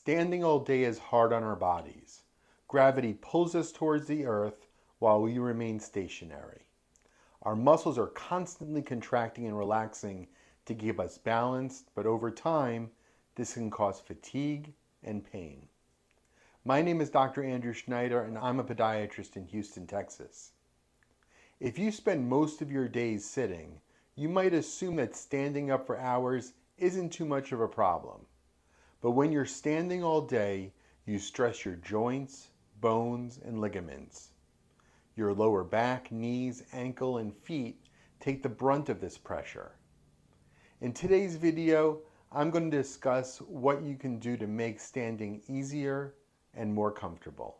Standing all day is hard on our bodies. Gravity pulls us towards the earth while we remain stationary. Our muscles are constantly contracting and relaxing to keep us balanced, but over time, this can cause fatigue and pain. My name is Dr. Andrew Schneider, and I'm a podiatrist in Houston, Texas. If you spend most of your days sitting, you might assume that standing up for hours isn't too much of a problem. But when you're standing all day, you stress your joints, bones, and ligaments. Your lower back, knees, ankle, and feet take the brunt of this pressure. In today's video, I'm going to discuss what you can do to make standing easier and more comfortable.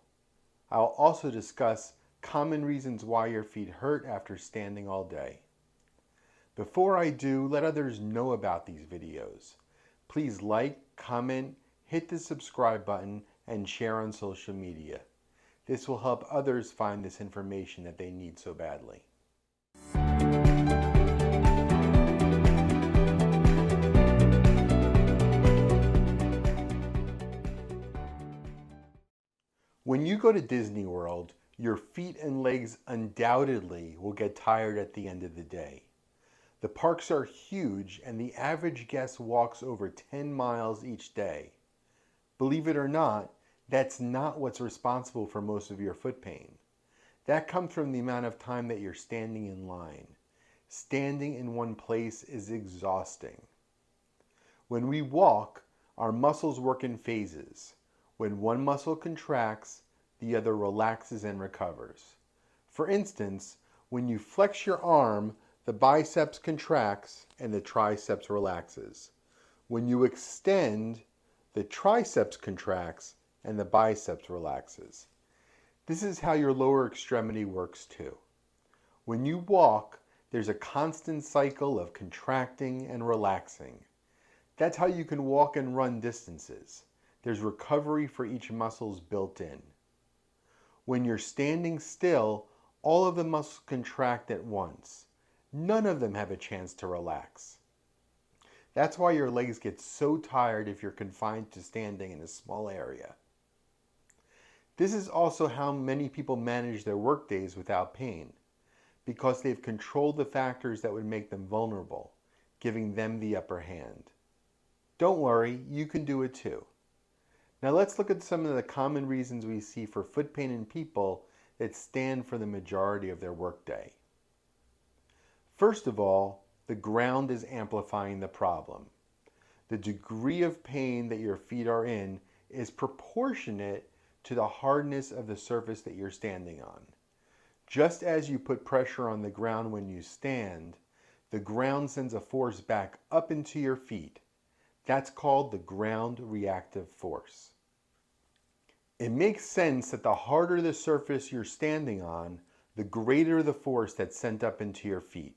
I'll also discuss common reasons why your feet hurt after standing all day. Before I do, let others know about these videos. Please like, comment, hit the subscribe button, and share on social media. This will help others find this information that they need so badly. When you go to Disney World, your feet and legs undoubtedly will get tired at the end of the day. The parks are huge, and the average guest walks over 10 miles each day. Believe it or not, that's not what's responsible for most of your foot pain. That comes from the amount of time that you're standing in line. Standing in one place is exhausting. When we walk, our muscles work in phases. When one muscle contracts, the other relaxes and recovers. For instance, when you flex your arm, the biceps contracts and the triceps relaxes. When you extend, the triceps contracts and the biceps relaxes. This is how your lower extremity works too. When you walk, there's a constant cycle of contracting and relaxing. That's how you can walk and run distances. There's recovery for each muscles built in. When you're standing still, all of the muscles contract at once. None of them have a chance to relax. That's why your legs get so tired if you're confined to standing in a small area. This is also how many people manage their work days without pain, because they've controlled the factors that would make them vulnerable, giving them the upper hand. Don't worry, you can do it too. Now let's look at some of the common reasons we see for foot pain in people that stand for the majority of their workday. First of all, the ground is amplifying the problem. The degree of pain that your feet are in is proportionate to the hardness of the surface that you're standing on. Just as you put pressure on the ground when you stand, the ground sends a force back up into your feet. That's called the ground reactive force. It makes sense that the harder the surface you're standing on, the greater the force that's sent up into your feet.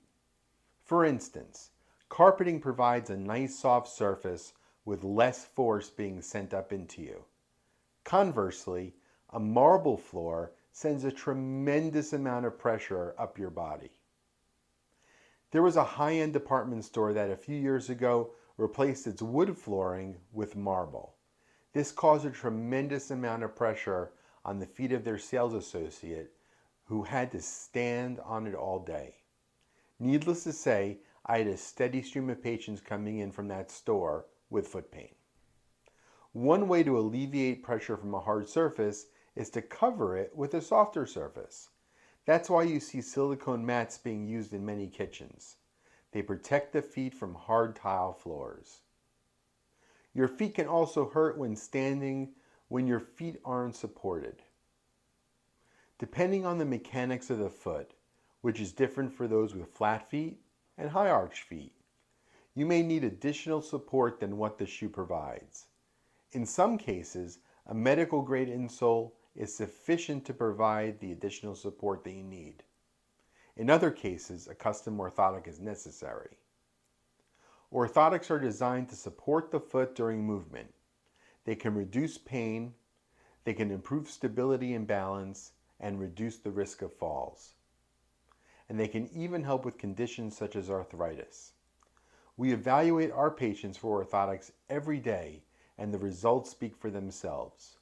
For instance, carpeting provides a nice soft surface with less force being sent up into you. Conversely, a marble floor sends a tremendous amount of pressure up your body. There was a high-end department store that a few years ago replaced its wood flooring with marble. This caused a tremendous amount of pressure on the feet of their sales associate, who had to stand on it all day. Needless to say, I had a steady stream of patients coming in from that store with foot pain. One way to alleviate pressure from a hard surface is to cover it with a softer surface. That's why you see silicone mats being used in many kitchens. They protect the feet from hard tile floors. Your feet can also hurt when standing when your feet aren't supported. Depending on the mechanics of the foot, which is different for those with flat feet and high arch feet, you may need additional support than what the shoe provides. In some cases, a medical grade insole is sufficient to provide the additional support that you need. In other cases, a custom orthotic is necessary. Orthotics are designed to support the foot during movement. They can reduce pain, they can improve stability and balance, and reduce the risk of falls. And they can even help with conditions such as arthritis. We evaluate our patients for orthotics every day, and the results speak for themselves.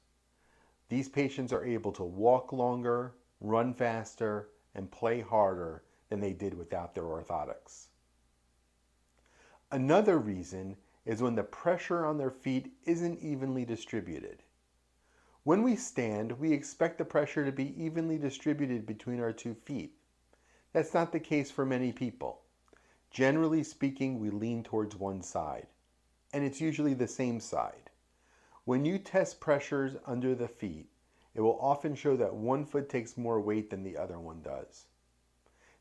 These patients are able to walk longer, run faster, and play harder than they did without their orthotics. Another reason is when the pressure on their feet isn't evenly distributed. When we stand, we expect the pressure to be evenly distributed between our 2 feet. That's not the case for many people. Generally speaking, we lean towards one side, and it's usually the same side. When you test pressures under the feet, it will often show that one foot takes more weight than the other one does.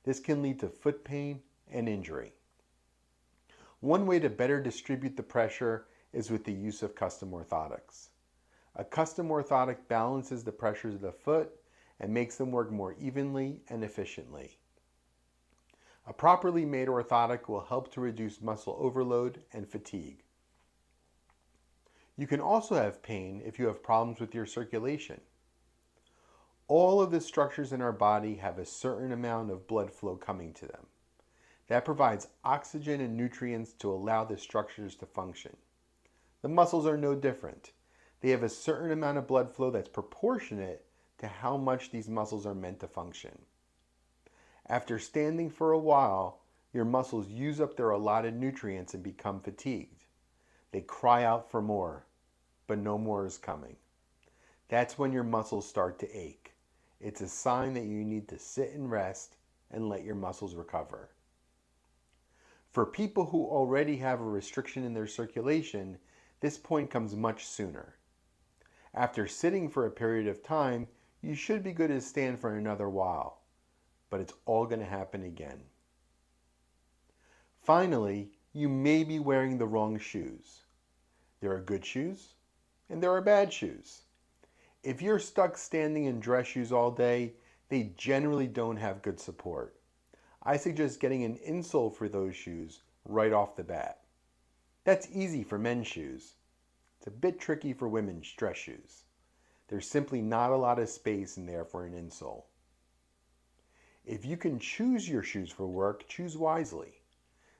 This can lead to foot pain and injury. One way to better distribute the pressure is with the use of custom orthotics. A custom orthotic balances the pressures of the foot and makes them work more evenly and efficiently. A properly made orthotic will help to reduce muscle overload and fatigue. You can also have pain if you have problems with your circulation. All of the structures in our body have a certain amount of blood flow coming to them. That provides oxygen and nutrients to allow the structures to function. The muscles are no different. They have a certain amount of blood flow that's proportionate to how much these muscles are meant to function. After standing for a while, your muscles use up their allotted nutrients and become fatigued. They cry out for more, but no more is coming. That's when your muscles start to ache. It's a sign that you need to sit and rest and let your muscles recover. For people who already have a restriction in their circulation, this point comes much sooner. After sitting for a period of time, you should be good to stand for another while, but it's all going to happen again. Finally, you may be wearing the wrong shoes. There are good shoes and there are bad shoes. If you're stuck standing in dress shoes all day, they generally don't have good support. I suggest getting an insole for those shoes right off the bat. That's easy for men's shoes. It's a bit tricky for women's dress shoes. There's simply not a lot of space in there for an insole. If you can choose your shoes for work, choose wisely.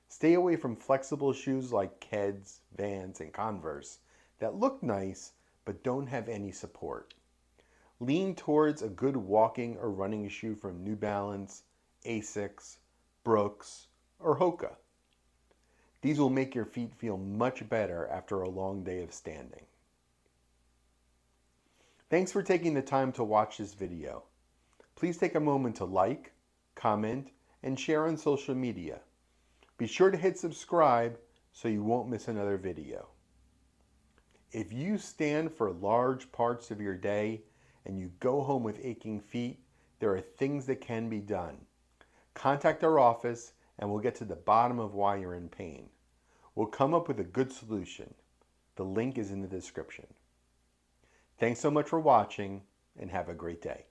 Stay away from flexible shoes like Keds, Vans, and Converse that look nice but don't have any support. Lean towards a good walking or running shoe from New Balance, Asics, Brooks, or Hoka. These will make your feet feel much better after a long day of standing. Thanks for taking the time to watch this video. Please take a moment to like, comment, and share on social media. Be sure to hit subscribe so you won't miss another video. If you stand for large parts of your day and you go home with aching feet, there are things that can be done. Contact our office and we'll get to the bottom of why you're in pain. We'll come up with a good solution. The link is in the description. Thanks so much for watching and have a great day.